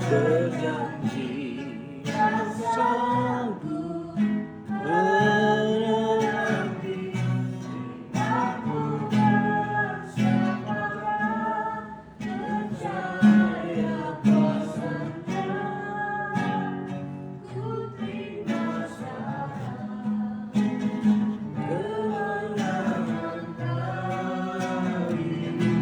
Berjanji sanggup menanti aku bersama percaya pasannya ku terima saran kemenangan darimu.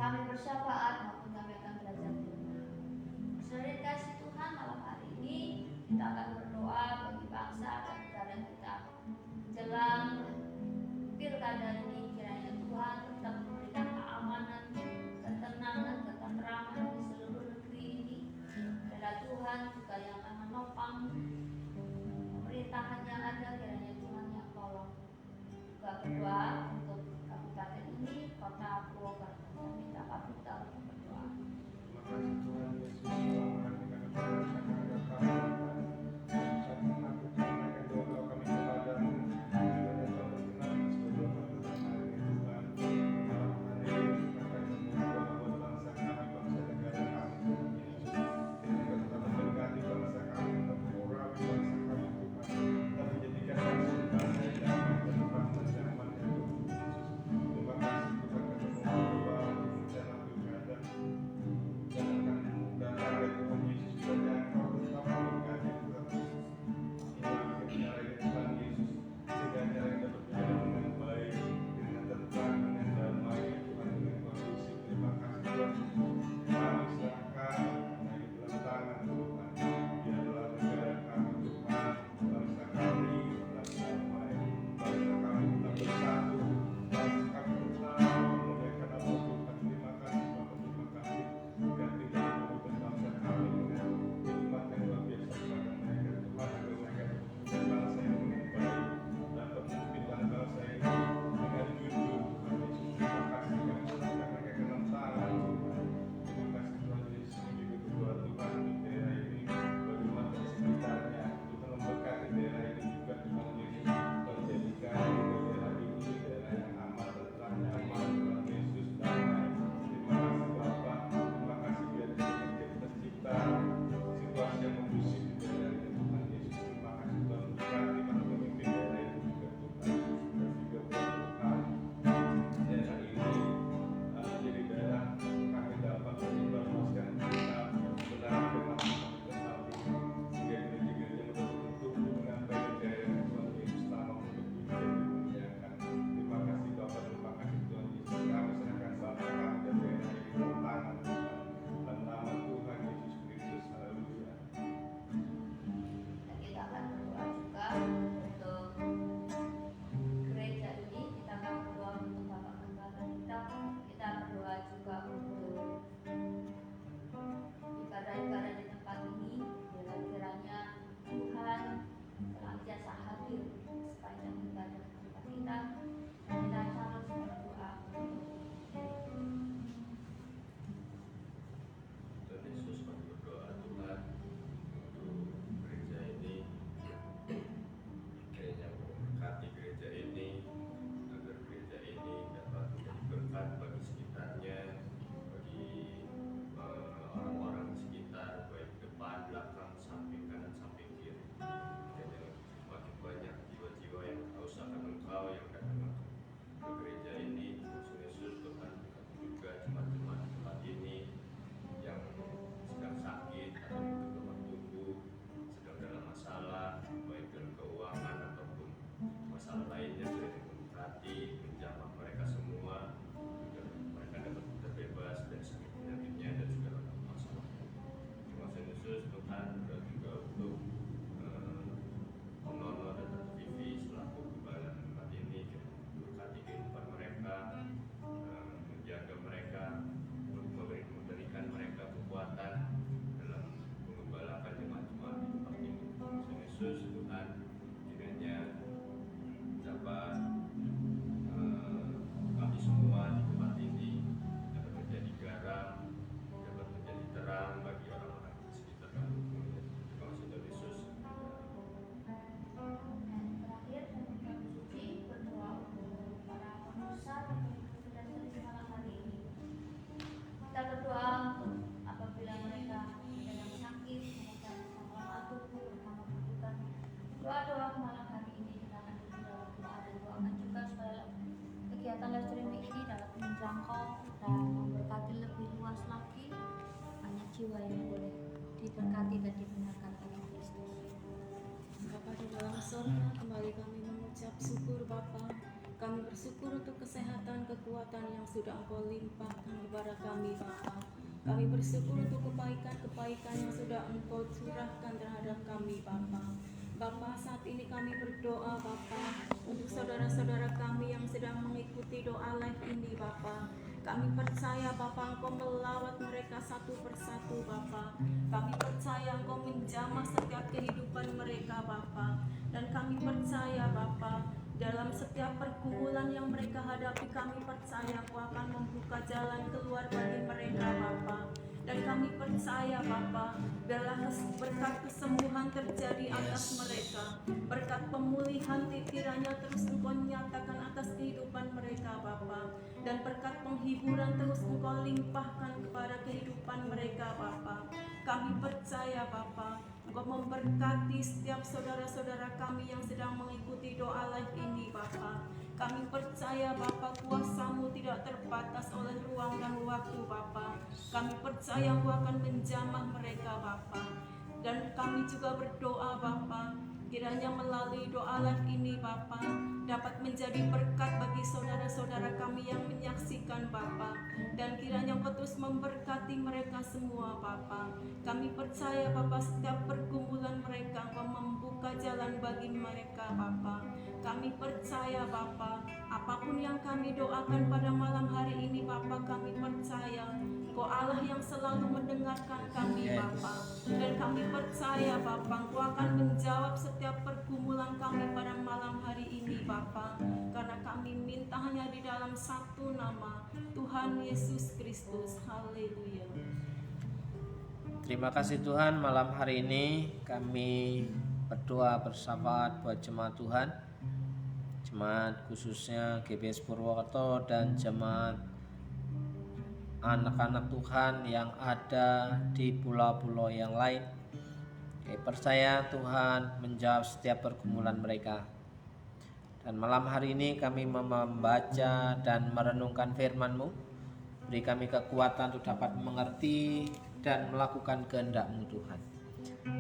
kami bersyafaat maupun kami akan belajar firman. Saudara kasih Tuhan, malam hari ini kita akan berdoa bagi bangsa dan negara kita jelang pilkada ini. Kiranya Tuhan tetap memberikan keamanan, ketenangan, ketenteraman di seluruh negeri ini. Kiranya Tuhan juga yang akan menopang pemerintahan yang ada, kiranya Tuhan yang tolong. Juga berdoa untuk kabupaten ini, kota Purwokerto. Saya minta Pak Buta untuk berdoa. Terima kasih Tuhan Yesus telah memperhatikan kepada kami. Saat aku menaikkan doa kami kepadamu, kiranya Tuhan berkenan seluruh kebutuhan hari ini Tuhan. Malam hari ini akan membawa buat bangsa kami, bangsa negara kami Tuhan Yesus. Kiranya tetap memberkati bangsa kami, tetap mengurapi bangsa kami Tuhan. Tetap menjadikan bangsa yang damai dan bangsa yang aman ya Tuhan Yesus. Terima kasih Tuhan kami berdoa untuk rencana pilkada yang akan datang dari Tuhan Yesus. Kiranya Engkau tetap memberkati Tuhan Yesus. Inilah cara yang Tuhan Yesus, sehingga cara yang dapat berjalan dengan baik, dengan tentram, dengan damai Tuhan, dengan kondusif. Terima kasih Tuhan Yesus. Kami serahkan hanya di dalam tangan Tuhan. Biarlah negara kami Tuhan, bangsa kami tetap damai, bangsa kami tetap bersatu, bangsa kami tetap memuliakan nama Tuhan. Terima kasih Bapak, terima kasih. Ganti dalam kehidupan bangsa kami dengan hikmat yang luar biasa kepada mereka Tuhan, agar mereka menjadi bangsa yang dengan baik, dapat memimpin bangsa ini dengan jujur Tuhan Yesus. Terima kasih kami serahkan mereka ke dalam tangan Tuhan. Terima kasih Tuhan Yesus. Kami juga berdoa Tuhan untuk daerah ini, bagi umat di sekitarnya. Tuhan memberkati daerah ini juga Tuhan Yesus. Tuhan jadikan daerah ini daerah yang aman, tentram, nyaman Tuhan Yesus, damai. Terima kasih Bapak. Terima kasih biar kita tercipta situasi yang kondusif di daerah ini Tuhan Yesus. Terima kasih Tuhan memberkati para pemimpin daerah itu juga Tuhan. Dan juga buat Tuhan daerah ini jadi daerah kami dapat menyebarluaskan kita benar firman Tuhan tetapi sehingga gereja-gereja dapat bertumbuh dengan baik di daerah ini Tuhan Yesus selama untuk dunia dimuliakan. Terima kasih Bapak, terima kasih Tuhan Yesus. Kami serahkan bangsa kami dan daerah ini ke dalam tangan Tuhan. Dalam nama Tuhan Yesus Kristus. Haleluya. Dan kita akan berdoa juga untuk gereja ini. Kita akan berdoa untuk Bapak Gembala kita. Kita berdoa juga untuk ibadah-ibadah di tempat ini. Biarlah kiranya Tuhan senantiasa hadir sepanjang ibadah di tempat kita. Dan kita harus berdoa. Tuhan Yesus, kami berdoa Tuhan untuk gereja ini, kiranya memberkati gereja ini, agar gereja ini dapat menjadi berkat bagi sekitarnya, bagi orang-orang di sekitar, baik depan, belakang, samping kanan, samping kiri. Kiranya semakin banyak jiwa-jiwa yang haus akan Engkau yang datang ke gereja ini. Tuhan Yesus, Tuhan juga jemaat-jemaat tempat ini yang sedang sakit atau butuh tempat tumbuh, sedang dalam masalah, baik dalam keuangan ataupun masalah lainnya, sudah memberkati, menjamah mereka semua, agar mereka dapat terbebas dari sakit penyakitnya dan segala masalah. Terima kasih Yesus, Tuhan, dan juga untuk Om Nono dan Tante Vivi selaku gembala tempat ini, kita memberkati kehidupan mereka, menjaga mereka, memberikan mereka kekuatan dalam mengembalakan jemaat-jemaat di tempat ini. Tuhan Yesus, Tuhan, kiranya dapat kami semua di tempat ini dapat menjadi garam, dapat menjadi terang bagi orang-orang di sekitar kami. Terima kasih Tuhan Yesus. Dan terakhir, kami suci berdoa untuk para penusa dan penulis malam hari ini. Kita berdoa untuk apabila mereka sedang sakit, mereka bersama tubuh, bersama kebutuhan. Doa-doa malam hari ini kita akan dalam doa dan doakan juga supaya kegiatan live streaming ini dapat menjangkau dan memberkati lebih luas lagi banyak jiwa yang boleh diberkati dan dibenarkan oleh Kristus. Bapa di dalam surga, kembali kami mengucap syukur Bapa. Kami bersyukur untuk kesehatan, kekuatan yang sudah Engkau limpahkan kepada kami Bapa. Kami bersyukur untuk kebaikan-kebaikan yang sudah Engkau curahkan terhadap kami Bapa. Bapa, saat ini kami berdoa Bapa untuk saudara-saudara kami yang sedang mengikuti doa live ini Bapa. Kami percaya Bapa Engkau melawat mereka satu persatu Bapa. Kami percaya Engkau menjamah setiap kehidupan mereka Bapa. Dan kami percaya Bapa, dalam setiap pergumulan yang mereka hadapi, kami percaya Engkau akan membuka jalan keluar bagi mereka Bapa. Dan kami percaya Bapa, biarlah berkat kesembuhan terjadi atas mereka, berkat pemulihan kiranya terus Engkau nyatakan atas kehidupan mereka Bapa, dan berkat penghiburan terus Engkau limpahkan kepada kehidupan mereka Bapa. Kami percaya Bapa, Engkau memberkati setiap saudara-saudara kami yang sedang mengikuti doa live ini Bapa. Kami percaya Bapa, kuasa-Mu tidak terbatas oleh ruang dan waktu Bapa. Kami percaya Engkau akan menjamah mereka Bapa. Dan kami juga berdoa Bapa, kiranya melalui doa live ini Bapa dapat menjadi berkat bagi saudara-saudara kami yang menyaksikan Bapa. Dan kiranya Engkau terus memberkati mereka semua Bapa. Kami percaya Bapa, setiap pergumulan mereka Engkau membuka jalan bagi mereka Bapa. Kami percaya Bapa, apapun yang kami doakan pada malam hari ini Bapa, kami percaya Engkau Allah yang selalu mendengarkan kami Bapa. Dan kami percaya Bapa, Engkau akan menjawab setiap pergumulan kami pada malam hari ini Bapa. Karena kami minta hanya di dalam satu nama, Tuhan Yesus Kristus. Haleluya. Terima kasih Tuhan, malam hari ini kami berdoa bersahabat buat jemaat Tuhan, jemaat khususnya GBS Purwokerto dan jemaat anak-anak Tuhan yang ada di pulau-pulau yang lain. Kami percaya Tuhan menjawab setiap pergumulan mereka. Dan malam hari ini kami membaca dan merenungkan firman-Mu. Beri kami kekuatan untuk dapat mengerti dan melakukan kehendak-Mu Tuhan.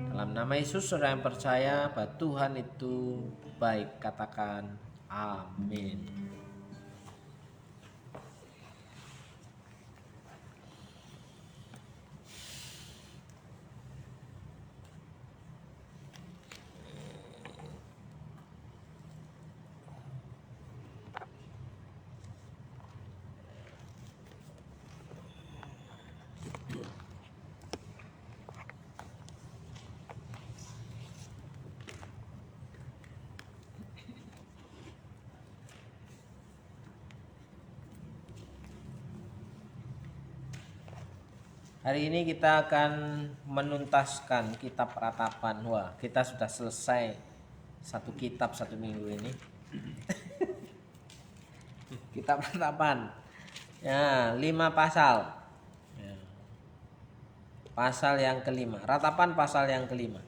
Dalam nama Yesus, saudara yang percaya bahwa Tuhan itu baik, katakan amin. Hari ini kita akan menuntaskan kitab Ratapan. Wah, kita sudah selesai satu kitab satu minggu ini. Kitab Ratapan. Ya, 5 pasal. Ya. Pasal yang kelima. Ratapan pasal yang kelima.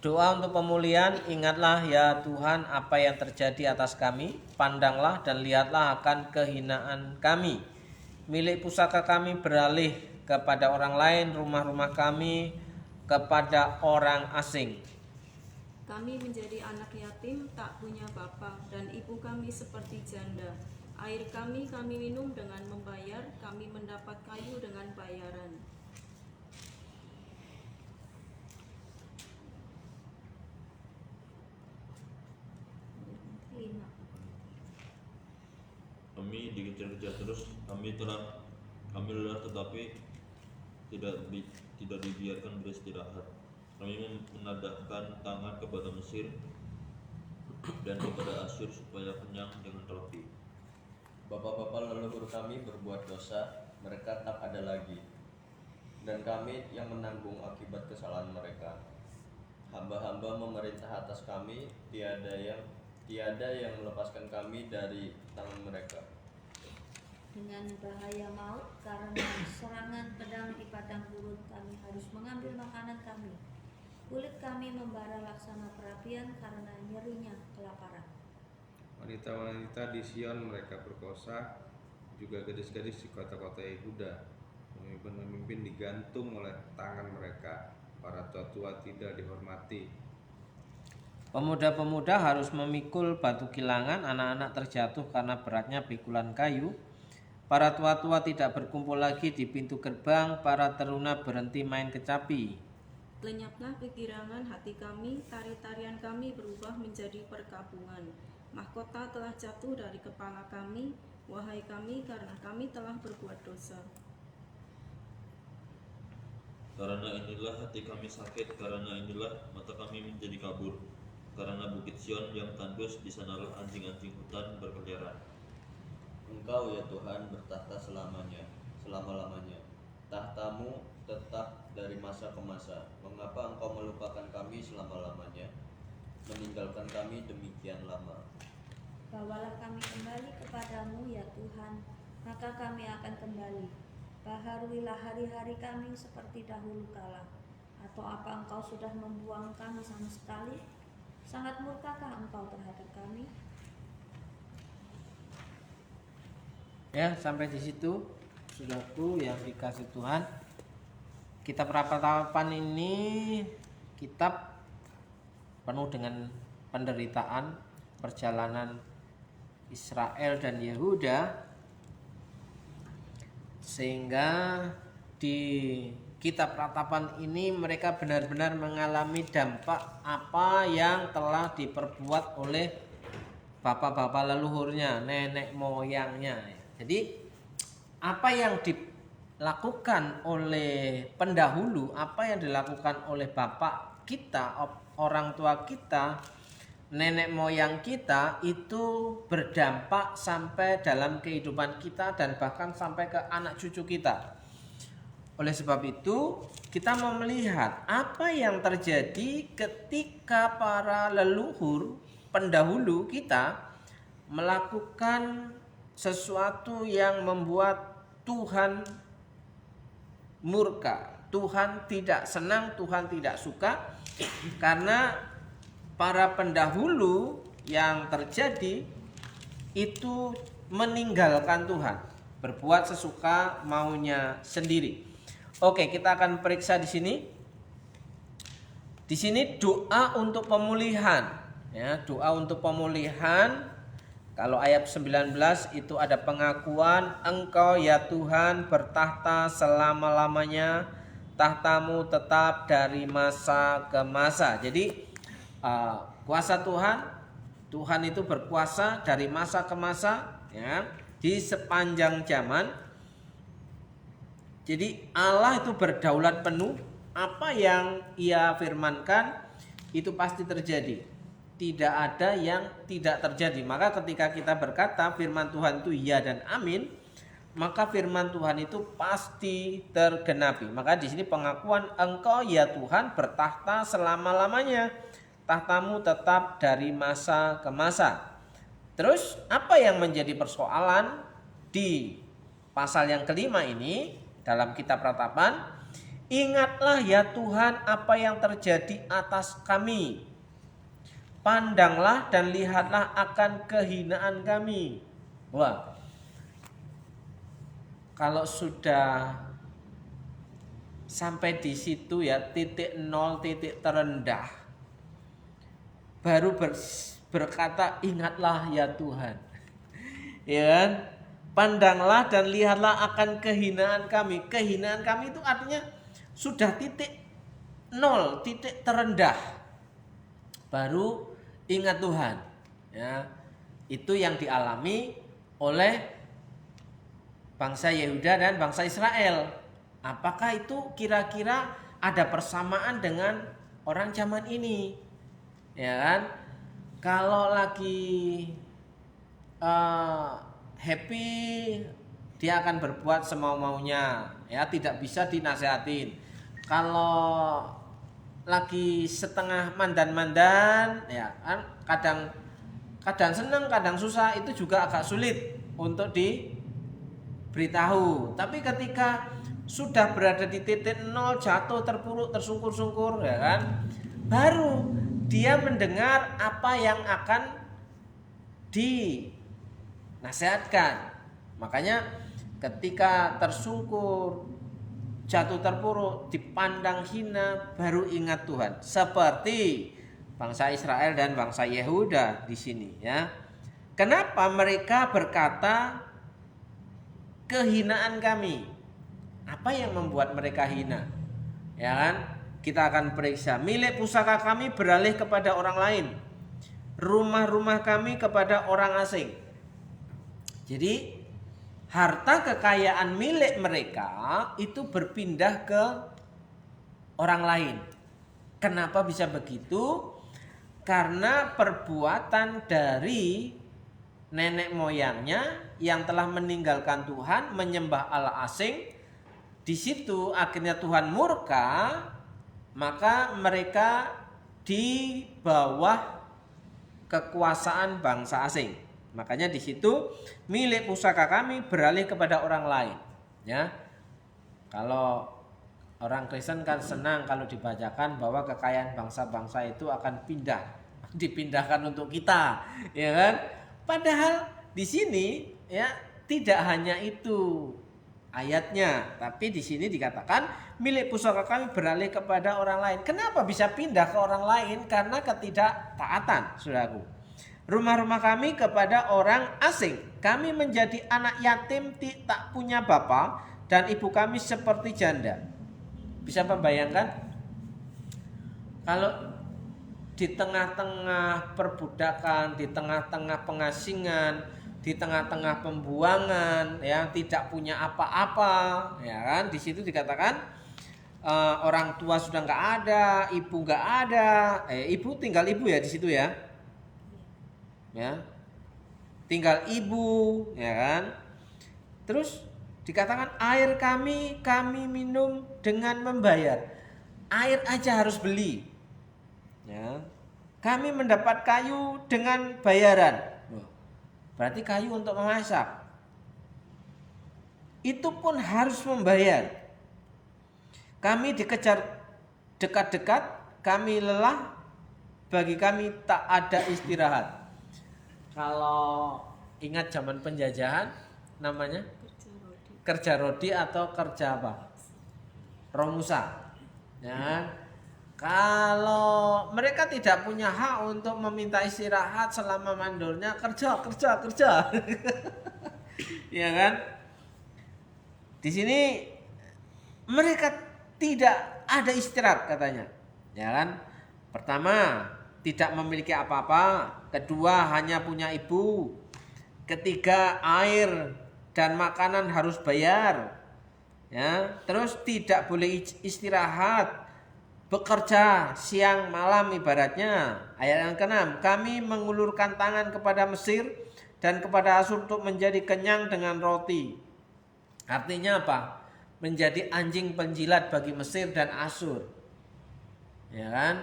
Doa untuk pemulihan, ingatlah ya Tuhan apa yang terjadi atas kami, pandanglah dan lihatlah akan kehinaan kami. Milik pusaka kami beralih kepada orang lain, rumah-rumah kami kepada orang asing. Kami menjadi anak yatim, tak punya bapa, dan ibu kami seperti janda. Air kami minum dengan membayar, kami mendapat kayu dengan bayaran. Kami dikejar-kejar terus, kami lelah tetapi tidak dibiarkan beristirahat. Kami menadahkan tangan kepada Mesir dan kepada Asyur supaya kenyang dengan roti. Bapak-bapak leluhur kami berbuat dosa, mereka tak ada lagi, dan kami yang menanggung akibat kesalahan mereka. Hamba-hamba memerintah atas kami, tiada yang melepaskan kami dari tangan mereka. Dengan bahaya maut karena serangan pedang di padang gurun, kami harus mengambil makanan kami. Kulit kami membara laksana perapian karena nyerinya kelaparan. Wanita-wanita di Sion mereka perkosa, juga gadis-gadis di kota-kota Yehuda. Pemimpin-pemimpin digantung oleh tangan mereka. para tua-tua tidak dihormati. Pemuda-pemuda harus memikul batu kilangan, anak-anak terjatuh karena beratnya pikulan kayu. Para tua-tua tidak berkumpul lagi di pintu gerbang, para teruna berhenti main kecapi. Lenyaplah kegirangan hati kami, tari-tarian kami berubah menjadi perkabungan. Mahkota telah jatuh dari kepala kami, wahai kami, karena kami telah berbuat dosa. Karena inilah hati kami sakit, karena inilah mata kami menjadi kabur. Karena bukit Sion yang tandus, di sanalah anjing-anjing hutan berkeliaran. Engkau ya Tuhan bertahta selama-lamanya. Tahtamu tetap dari masa ke masa. Mengapa Engkau melupakan kami selama-lamanya, meninggalkan kami demikian lama? Bawalah kami kembali kepadamu ya Tuhan, maka kami akan kembali. Baharuilah hari-hari kami seperti dahulu kala. Atau apa Engkau sudah membuang kami sama sekali? Sangat murkakah Engkau terhadap kami? Ya, sampai di situ saudaraku yang dikasih Tuhan. Kitab Ratapan ini kitab penuh dengan penderitaan perjalanan Israel dan Yehuda, sehingga di kitab Ratapan ini mereka benar-benar mengalami dampak apa yang telah diperbuat oleh bapak-bapak leluhurnya, nenek moyangnya. Jadi apa yang dilakukan oleh pendahulu, apa yang dilakukan oleh bapak kita, orang tua kita, nenek moyang kita, itu berdampak sampai dalam kehidupan kita dan bahkan sampai ke anak cucu kita. Oleh sebab itu kita mau melihat apa yang terjadi ketika para leluhur pendahulu kita melakukan sesuatu yang membuat Tuhan murka, Tuhan tidak senang, Tuhan tidak suka, karena para pendahulu yang terjadi itu meninggalkan Tuhan, berbuat sesuka maunya sendiri. Oke, kita akan periksa di sini. Di sini doa untuk pemulihan, ya, doa untuk pemulihan. Kalau ayat 19 itu ada pengakuan, Engkau ya Tuhan bertahta selama-lamanya, tahtamu tetap dari masa ke masa. Jadi kuasa Tuhan, Tuhan itu berkuasa dari masa ke masa, ya, di sepanjang zaman. Jadi Allah itu berdaulat penuh, apa yang Ia firmankan itu pasti terjadi. Tidak ada yang tidak terjadi. Maka ketika kita berkata firman Tuhan itu ya dan amin, maka firman Tuhan itu pasti tergenapi. Maka di sini pengakuan Engkau ya Tuhan bertahta selama-lamanya, tahtamu tetap dari masa ke masa. Terus apa yang menjadi persoalan di pasal yang kelima ini dalam kitab Ratapan? Ingatlah ya Tuhan apa yang terjadi atas kami. Pandanglah dan lihatlah akan kehinaan kami. Wah, kalau sudah sampai di situ ya, titik nol, titik terendah, baru berkata ingatlah ya Tuhan, ya kan? Pandanglah dan lihatlah akan kehinaan kami. Kehinaan kami itu artinya sudah titik nol, titik terendah, baru ingat Tuhan, ya. Itu yang dialami oleh bangsa Yehuda dan bangsa Israel. Apakah itu kira-kira ada persamaan dengan orang zaman ini, ya kan? Kalau lagi happy, dia akan berbuat semau-maunya, ya, tidak bisa dinasehatin. Kalau lagi setengah mandan-mandan, ya kan, kadang senang, kadang susah, itu juga agak sulit untuk diberitahu. Tapi ketika sudah berada di titik nol, jatuh, terpuruk, tersungkur-sungkur, ya kan, baru dia mendengar apa yang akan dinasihatkan. Makanya ketika tersungkur, jatuh terpuruk, dipandang hina, baru ingat Tuhan. Seperti bangsa Israel dan bangsa Yehuda di sini ya. Kenapa mereka berkata kehinaan kami? Apa yang membuat mereka hina? Ya kan? Kita akan periksa. Milik pusaka kami beralih kepada orang lain. Rumah-rumah kami kepada orang asing. Jadi harta kekayaan milik mereka itu berpindah ke orang lain. Kenapa bisa begitu? Karena perbuatan dari nenek moyangnya yang telah meninggalkan Tuhan, menyembah Allah asing. Di situ akhirnya Tuhan murka, maka mereka di bawah kekuasaan bangsa asing. Makanya di situ milik pusaka kami beralih kepada orang lain. Ya, kalau orang Kristen kan senang kalau dibacakan bahwa kekayaan bangsa-bangsa itu akan dipindahkan untuk kita, ya kan? Padahal di sini ya tidak hanya itu ayatnya, tapi di sini dikatakan milik pusaka kami beralih kepada orang lain. Kenapa bisa pindah ke orang lain? Karena ketidaktaatan, saudaraku. Rumah-rumah kami kepada orang asing. Kami menjadi anak yatim tak punya bapa dan ibu kami seperti janda. Bisa membayangkan kalau di tengah-tengah perbudakan, di tengah-tengah pengasingan, di tengah-tengah pembuangan, ya tidak punya apa-apa, ya kan? Di situ dikatakan orang tua sudah nggak ada, ibu nggak ada, ibu tinggal ibu ya di situ ya, tinggal ibu, ya kan? Terus dikatakan air kami minum dengan membayar, air aja harus beli. Ya, kami mendapat kayu dengan bayaran. Berarti kayu untuk memasak. Itu pun harus membayar. Kami dikejar dekat-dekat, kami lelah, bagi kami tak ada istirahat. Kalau ingat zaman penjajahan namanya kerja rodi atau kerja apa? Romusa. Ya. Kalau mereka tidak punya hak untuk meminta istirahat selama mandornya, kerja. Ya kan? Di sini mereka tidak ada istirahat katanya. Ya kan? Pertama, tidak memiliki apa-apa. Kedua, hanya punya ibu. Ketiga, air dan makanan harus bayar. Ya, terus tidak boleh istirahat. Bekerja siang malam ibaratnya. Ayat yang ke-6, kami mengulurkan tangan kepada Mesir dan kepada Asur untuk menjadi kenyang dengan roti. Artinya apa? Menjadi anjing penjilat bagi Mesir dan Asur. Ya kan?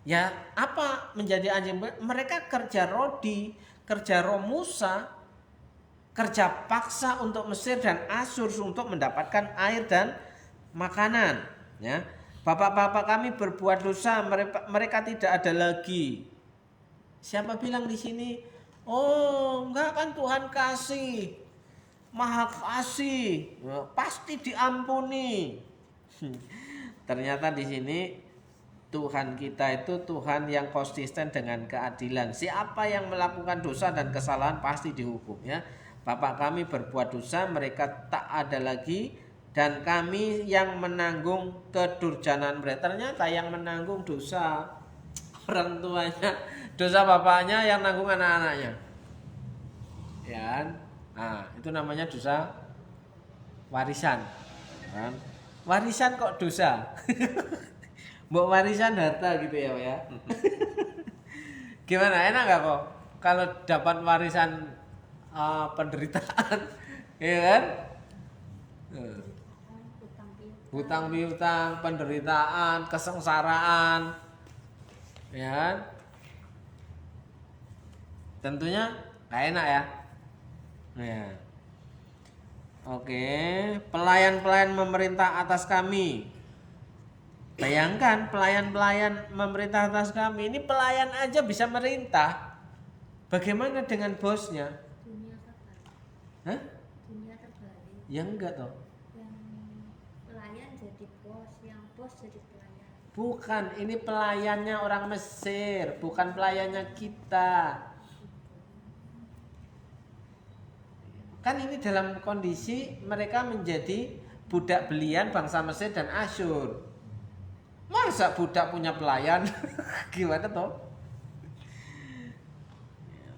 Ya apa menjadi anjing? Mereka kerja rodi, kerja romusa, kerja paksa untuk Mesir dan Asur untuk mendapatkan air dan makanan. Ya. Bapak-bapak kami berbuat dosa, mereka tidak ada lagi. Siapa bilang di sini? Oh, enggak kan Tuhan kasih, Maha kasih, pasti diampuni. Ternyata di sini Tuhan kita itu Tuhan yang konsisten dengan keadilan. Siapa yang melakukan dosa dan kesalahan pasti dihukum ya. Bapak kami berbuat dosa, mereka tak ada lagi. Dan kami yang menanggung kedurjanaan mereka. Ternyata yang menanggung dosa orang tuanya, dosa bapaknya, yang nanggung anak-anaknya. Ya, nah itu namanya dosa warisan. Kan? Warisan kok dosa? Mbok warisan harta gitu ya. Gimana, enak gak kok kalau dapat warisan penderitaan, ya kan? Hutang piutang, penderitaan, kesengsaraan, ya kan? Tentunya gak enak ya. Ya. Oke, pelayan-pelayan memerintah atas kami. Bayangkan pelayan-pelayan memerintah atas kami. Ini pelayan aja bisa merintah. Bagaimana dengan bosnya? Dunia terbalik. Hah? Dunia terbalik. Ya enggak toh. Yang pelayan bos jadi pelayan. Bukan, ini pelayannya orang Mesir, bukan pelayannya kita. Kan ini dalam kondisi mereka menjadi budak belian bangsa Mesir dan Asyur. Masa budak punya pelayan? Gimana toh?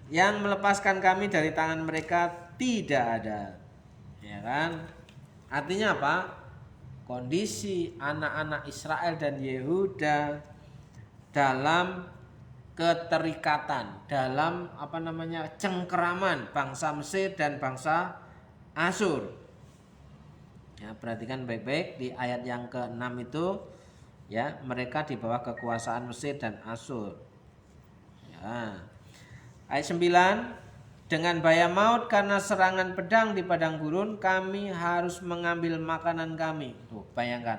Yang melepaskan kami dari tangan mereka tidak ada. Ya kan? Artinya apa? Kondisi anak-anak Israel dan Yehuda dalam keterikatan, dalam cengkeraman bangsa Mesir dan bangsa Asyur. Ya, perhatikan baik-baik di ayat yang ke-6 itu, ya, mereka di bawah kekuasaan Mesir dan Asyur. Ya. Ayat 9, dengan bahaya maut karena serangan pedang di padang gurun, kami harus mengambil makanan kami. Tuh, bayangkan.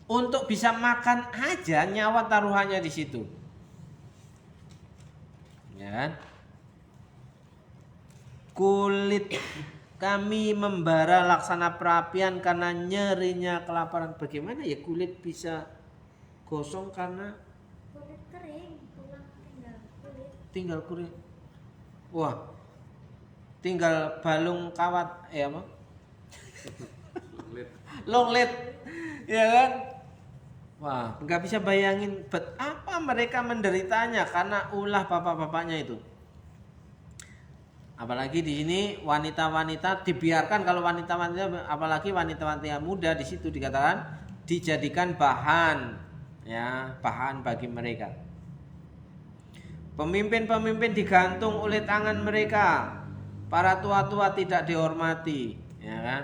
Untuk bisa makan aja nyawa taruhannya di situ. Ya kan? Kulit kami membara laksana perapian karena nyerinya kelaparan. Bagaimana ya kulit bisa gosong karena Kulit kering, tulang tinggal kulit. Wah, tinggal balung kawat, apa? Long lead, ya kan? Wah, nggak bisa bayangin betapa mereka menderitanya karena ulah bapak-bapaknya itu. Apalagi di sini wanita-wanita dibiarkan, kalau wanita-wanita, apalagi wanita-wanita muda, di situ dikatakan dijadikan bahan, ya, bahan bagi mereka. Pemimpin-pemimpin digantung oleh tangan mereka. Para tua-tua tidak dihormati, ya kan?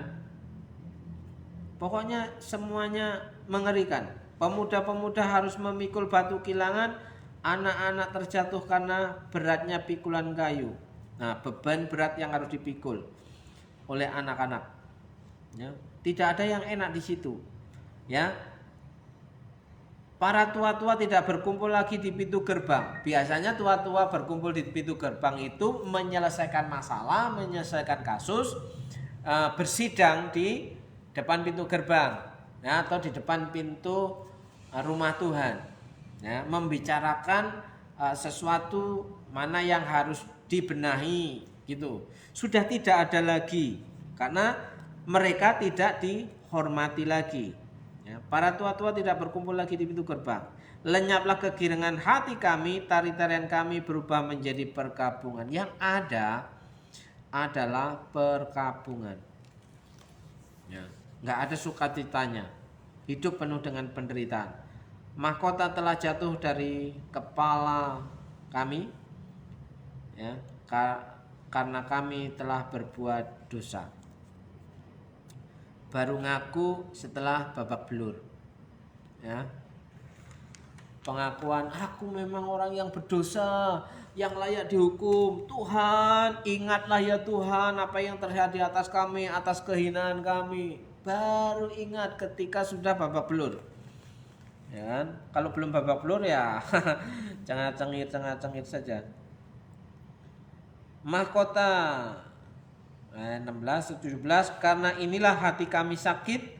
Pokoknya semuanya mengerikan. Pemuda-pemuda harus memikul batu kilangan, anak-anak terjatuh karena beratnya pikulan kayu. Nah, beban berat yang harus dipikul oleh anak-anak. Ya, tidak ada yang enak di situ. Ya. Para tua-tua tidak berkumpul lagi di pintu gerbang. Biasanya tua-tua berkumpul di pintu gerbang itu menyelesaikan masalah, menyelesaikan kasus, bersidang di depan pintu gerbang, ya, atau di depan pintu rumah Tuhan, ya, membicarakan sesuatu mana yang harus dibenahi, gitu. Sudah tidak ada lagi karena mereka tidak dihormati lagi. Ya, para tua-tua tidak berkumpul lagi di pintu gerbang. Lenyaplah kegirangan hati kami, tari-tarian kami berubah menjadi perkabungan. Yang ada adalah perkabungan. Ya, nggak ada sukacitanya. Hidup penuh dengan penderitaan. Mahkota telah jatuh dari kepala kami, ya, karena kami telah berbuat dosa. Baru ngaku setelah babak belur, ya. Pengakuan, aku memang orang yang berdosa, yang layak dihukum. Tuhan, ingatlah ya Tuhan apa yang terjadi atas kami, atas kehinaan kami. Baru ingat ketika sudah babak belur, ya kan? Kalau belum babak belur ya cengar-cengir saja. Mahkota 16-17, karena inilah hati kami sakit,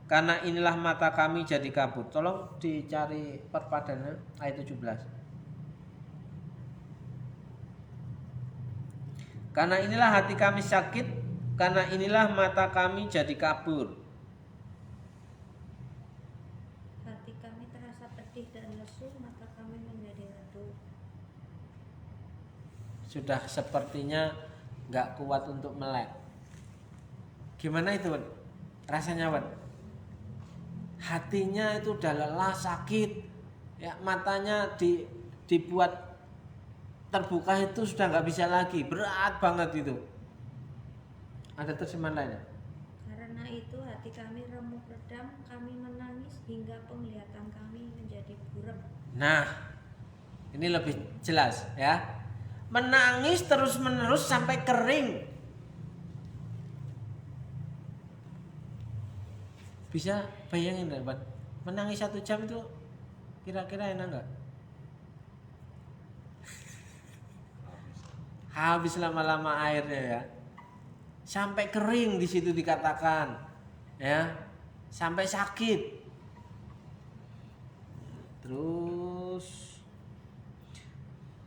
karena inilah mata kami jadi kabur. Tolong dicari perpadanan ayat 17. Karena inilah hati kami sakit, karena inilah mata kami jadi kabur. Hati kami terasa pedih dan lesu, mata kami menjadi redup. Sudah sepertinya nggak kuat untuk melek. Gimana itu, Wan? Rasanya, Wan? Hatinya itu udah lelah, sakit, ya, matanya dibuat terbuka itu sudah nggak bisa lagi, berat banget itu. Ada terjemahan lainnya? Karena itu hati kami remuk redam, kami menangis hingga penglihatan kami menjadi buram. Nah, ini lebih jelas, ya. Menangis terus-menerus sampai kering. Bisa bayangin enggak, menangis 1 jam itu kira-kira enak enggak? Habis lama-lama airnya, ya. Sampai kering di situ dikatakan, ya. sampai sakit. Terus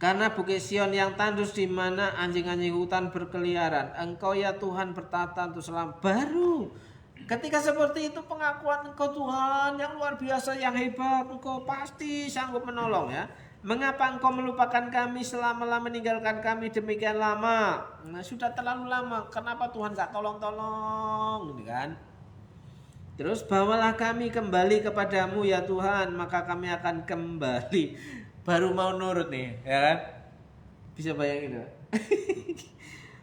karena Bukit Sion yang tandus di mana anjing-anjing hutan berkeliaran, Engkau ya Tuhan bertata untuk selam. Baru ketika seperti itu pengakuan Engkau Tuhan yang luar biasa, yang hebat, Engkau pasti sanggup menolong ya. Mengapa Engkau melupakan kami selama-lama, meninggalkan kami demikian lama? Nah, sudah terlalu lama. Kenapa Tuhan gak tolong-tolong, gitu kan? Terus bawalah kami kembali kepadamu ya Tuhan, maka kami akan kembali. Baru mau nurut nih, ya kan? Bisa bayangin ya?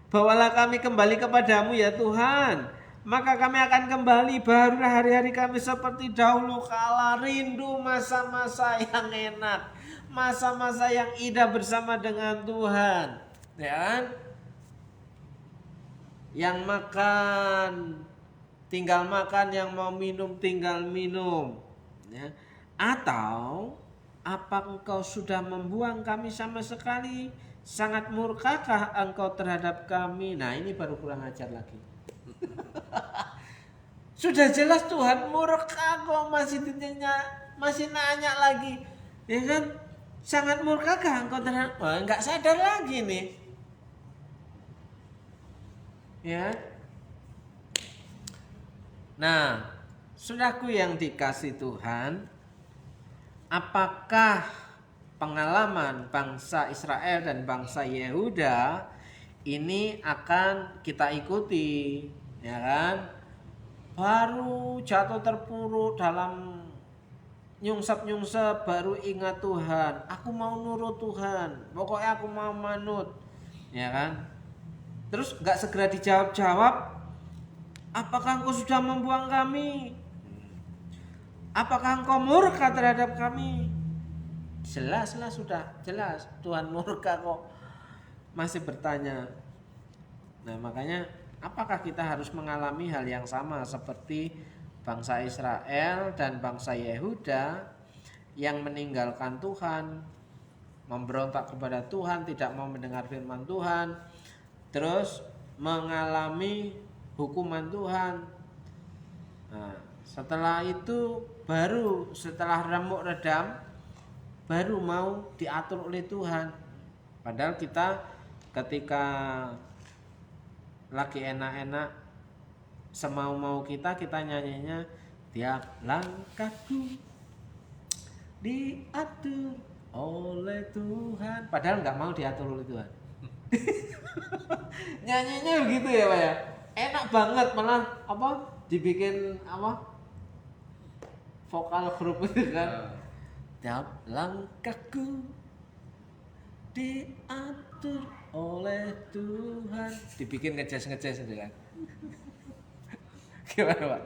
Bawalah kami kembali kepadamu ya Tuhan, maka kami akan kembali. Barulah hari-hari kami seperti dahulu kala. Rindu masa-masa yang enak, masa-masa yang indah bersama dengan Tuhan, ya kan? Yang makan tinggal makan, yang mau minum tinggal minum, ya. Atau apa Engkau sudah membuang kami sama sekali? Sangat murkakah Engkau terhadap kami? Nah, ini baru kurang ajar lagi. Sudah jelas Tuhan murka, kok masih nanya lagi, ya kan? Sangat murkakah Engkau terhadap? Wah, nggak sadar lagi nih, ya. Nah, saudaraku yang dikasih Tuhan, apakah pengalaman bangsa Israel dan bangsa Yehuda ini akan kita ikuti, ya kan? Baru jatuh terpuruk dalam nyungsep-nyungsep, baru ingat Tuhan, aku mau nurut Tuhan, pokoknya aku mau manut, ya kan? Terus gak segera dijawab-jawab, apakah Engkau sudah membuang kami? Apakah Engkau murka terhadap kami? Jelas sudah jelas Tuhan murka kok, masih bertanya. Nah, makanya apakah kita harus mengalami hal yang sama seperti bangsa Israel dan bangsa Yehuda yang meninggalkan Tuhan, memberontak kepada Tuhan, tidak mau mendengar firman Tuhan, terus mengalami hukuman Tuhan. Nah, setelah itu baru setelah remuk redam baru mau diatur oleh Tuhan. Padahal kita ketika lagi enak-enak semau-mau kita nyanyinya tiap langkahku diatur oleh Tuhan. Padahal nggak mau diatur oleh Tuhan. Nyanyinya begitu ya Pak ya. Enak banget, malah apa dibikin apa vokal grup itu kan. Tiap langkahku diatur oleh Tuhan, dibikin ngejes itu kan. Gimana Pak?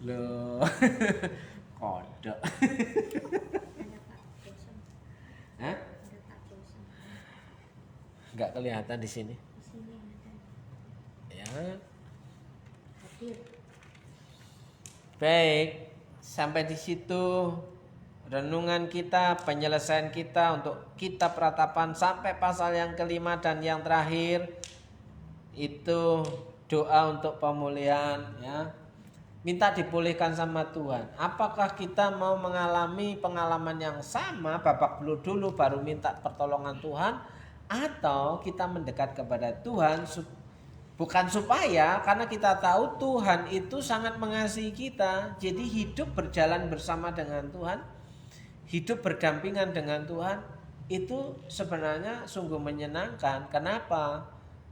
Loh, kodok. Hah? Nggak kelihatan di sini. Ya. Baik, sampai di situ renungan kita, penyelesaian kita untuk kitab Ratapan sampai pasal yang kelima dan yang terakhir itu doa untuk pemulihan, ya. Minta dipulihkan sama Tuhan. Apakah kita mau mengalami pengalaman yang sama, babak belur dulu baru minta pertolongan Tuhan, atau kita mendekat kepada Tuhan bukan supaya, karena kita tahu Tuhan itu sangat mengasihi kita, jadi hidup berjalan bersama dengan Tuhan, hidup berdampingan dengan Tuhan itu sebenarnya sungguh menyenangkan. Kenapa?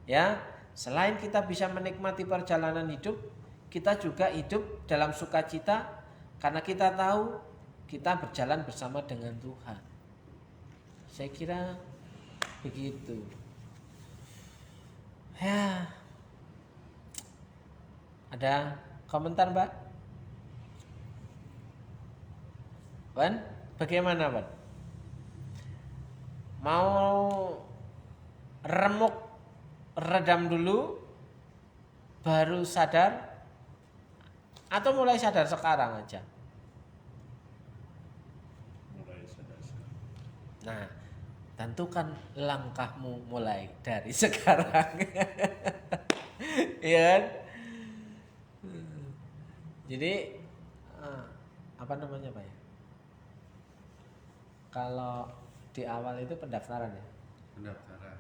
Ya, selain kita bisa menikmati perjalanan hidup, kita juga hidup dalam sukacita karena kita tahu kita berjalan bersama dengan Tuhan. Saya kira begitu. Ya. Ada komentar, Mbak? Wan, bagaimana, Wan? Mau remuk redam dulu baru sadar, atau mulai sadar sekarang aja? Mulai sadar sekarang. Nah, tentukan langkahmu mulai dari sekarang. Ya kan? Jadi apa namanya Pak ya? Kalau di awal itu pendaftaran ya. Pendaftaran.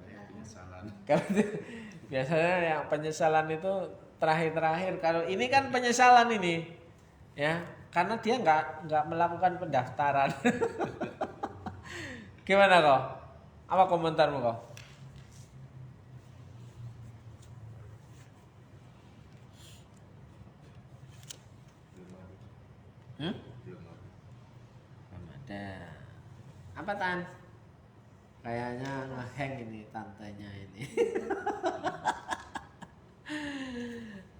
Kayak penyesalan. Kalau biasanya yang penyesalan itu terakhir-terakhir. Kalau ini kan penyesalan ini, ya, karena dia nggak melakukan pendaftaran. Gimana kok? Apa komentarmu kok? Belum ada. Belum ada. Apa Tan? Kayaknya ngeheng ini tantenya ini.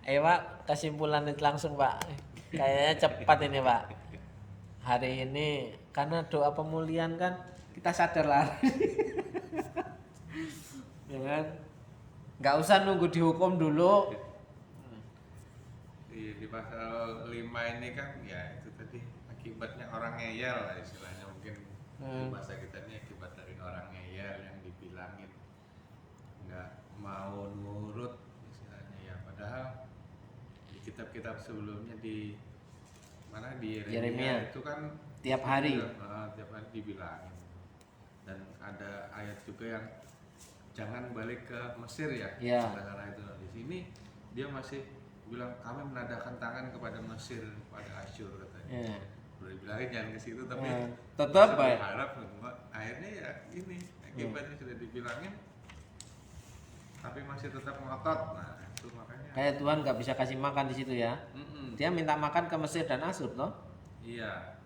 Ayo Pak, kesimpulan itu langsung Pak. Kayaknya cepat ini Pak. Hari ini karena doa pemulihan kan kita sadar lah. Ya kan? Nggak usah nunggu dihukum dulu. Di pasal 5 ini kan ya itu tadi akibatnya orang ngeyel lah istilahnya, mungkin di bahasa kita ini akibat dari orang ngeyel yang dibilangin nggak mau nurut istilahnya ya, padahal di kitab-kitab sebelumnya di mana di Yeremia itu kan tiap hari dibilangin, dan ada ayat juga yang jangan balik ke Mesir ya. Karena itu di sini dia masih bilang kami menadahkan tangan kepada Mesir, pada Asyur katanya. Udah dibilangin jangan ke situ, tapi tetap baik. Berharap akhirnya ya ini akibatnya sudah dibilangin, tapi masih tetap ngotot. Nah itu makanya. Kayak Tuhan nggak bisa kasih makan di situ ya. Dia minta makan ke Mesir dan Asyur toh. Iya.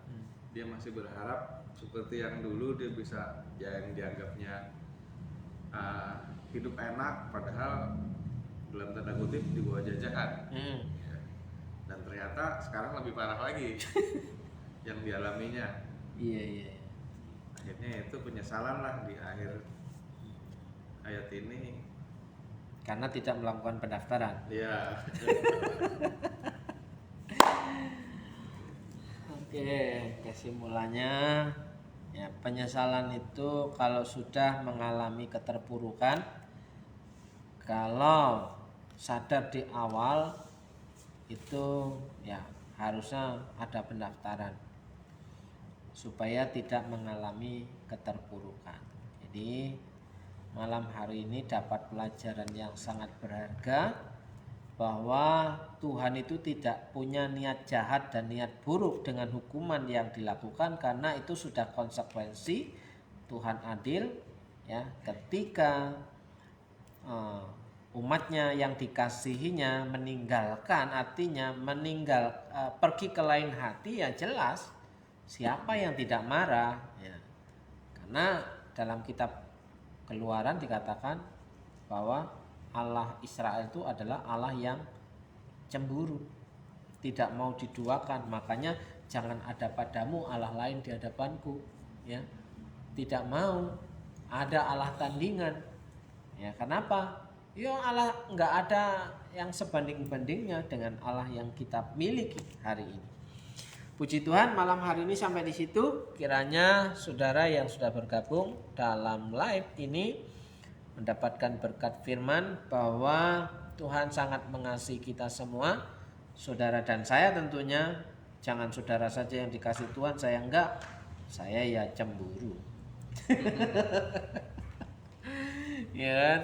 Dia masih berharap seperti yang dulu dia bisa yang dianggapnya hidup enak, padahal dalam tanda kutip di bawah jajahan. Ya. Dan ternyata sekarang lebih parah lagi yang dialaminya. Iya. Akhirnya itu penyesalan lah di akhir ayat ini. Karena tidak melakukan pendaftaran. Iya. Oke, kesimpulannya ya, penyesalan itu kalau sudah mengalami keterpurukan, kalau sadar di awal itu ya harusnya ada pendaftaran supaya tidak mengalami keterpurukan. Jadi malam hari ini dapat pelajaran yang sangat berharga bahwa Tuhan itu tidak punya niat jahat dan niat buruk dengan hukuman yang dilakukan, karena itu sudah konsekuensi. Tuhan adil ya, ketika umatnya yang dikasihinya meninggalkan, artinya pergi ke lain hati, ya jelas siapa yang tidak marah ya. Karena dalam kitab Keluaran dikatakan bahwa Allah Israel itu adalah Allah yang cemburu, tidak mau diduakan. Makanya jangan ada padamu Allah lain di hadapanku ya. Tidak mau ada Allah tandingan ya. Kenapa? Ya Allah nggak ada yang sebanding-bandingnya dengan Allah yang kita miliki hari ini. Puji Tuhan, malam hari ini sampai di situ. Kiranya saudara yang sudah bergabung dalam live ini mendapatkan berkat firman bahwa Tuhan sangat mengasihi kita semua, saudara dan saya tentunya. Jangan saudara saja yang dikasih Tuhan, saya enggak. Saya ya cemburu. Ya kan?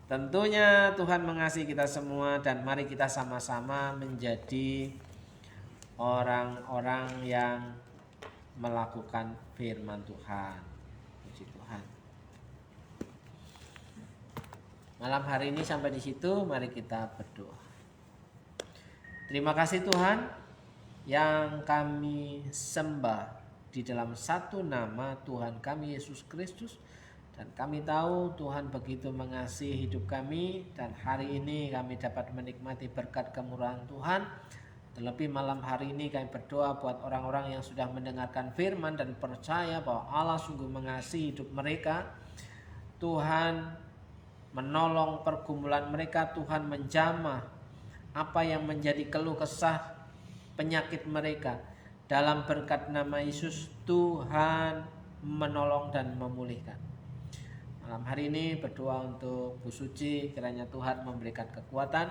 Tentunya Tuhan mengasihi kita semua, dan mari kita sama-sama menjadi orang-orang yang melakukan firman Tuhan. Puji Tuhan. Malam hari ini sampai di situ, mari kita berdoa. Terima kasih Tuhan yang kami sembah di dalam satu nama Tuhan kami Yesus Kristus. Dan kami tahu Tuhan begitu mengasihi hidup kami, dan hari ini kami dapat menikmati berkat kemurahan Tuhan. Terlebih malam hari ini kami berdoa buat orang-orang yang sudah mendengarkan firman dan percaya bahwa Allah sungguh mengasihi hidup mereka. Tuhan menolong pergumulan mereka, Tuhan menjamah apa yang menjadi keluh kesah penyakit mereka. Dalam berkat nama Yesus, Tuhan menolong dan memulihkan. Malam hari ini berdoa untuk Bu Suci, kiranya Tuhan memberikan kekuatan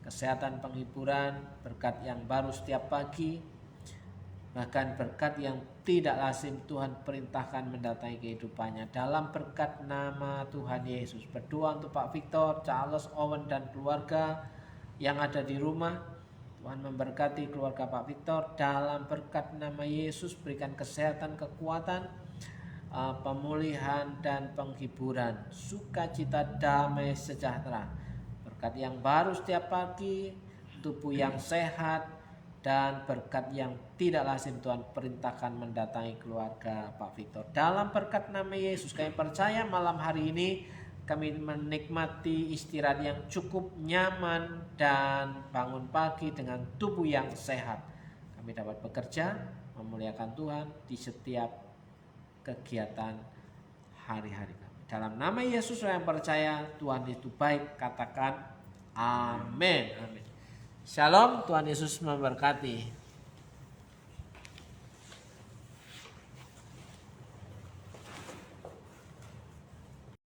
kesehatan, penghiburan, berkat yang baru setiap pagi, bahkan berkat yang tidak lazim Tuhan perintahkan mendatangi kehidupannya. Dalam berkat nama Tuhan Yesus, berdoa untuk Pak Victor, Charles, Owen dan keluarga yang ada di rumah. Tuhan memberkati keluarga Pak Victor. Dalam berkat nama Yesus, berikan kesehatan, kekuatan, pemulihan dan penghiburan, sukacita, damai, sejahtera, berkat yang baru setiap pagi, tubuh yang sehat, dan berkat yang tidak lazim Tuhan perintahkan mendatangi keluarga Pak Victor. Dalam berkat nama Yesus, kami percaya malam hari ini kami menikmati istirahat yang cukup nyaman dan bangun pagi dengan tubuh yang sehat. Kami dapat bekerja, memuliakan Tuhan di setiap kegiatan hari-hari kami. Dalam nama Yesus yang percaya Tuhan itu baik, katakan amin. Amin. Shalom, Tuhan Yesus memberkati.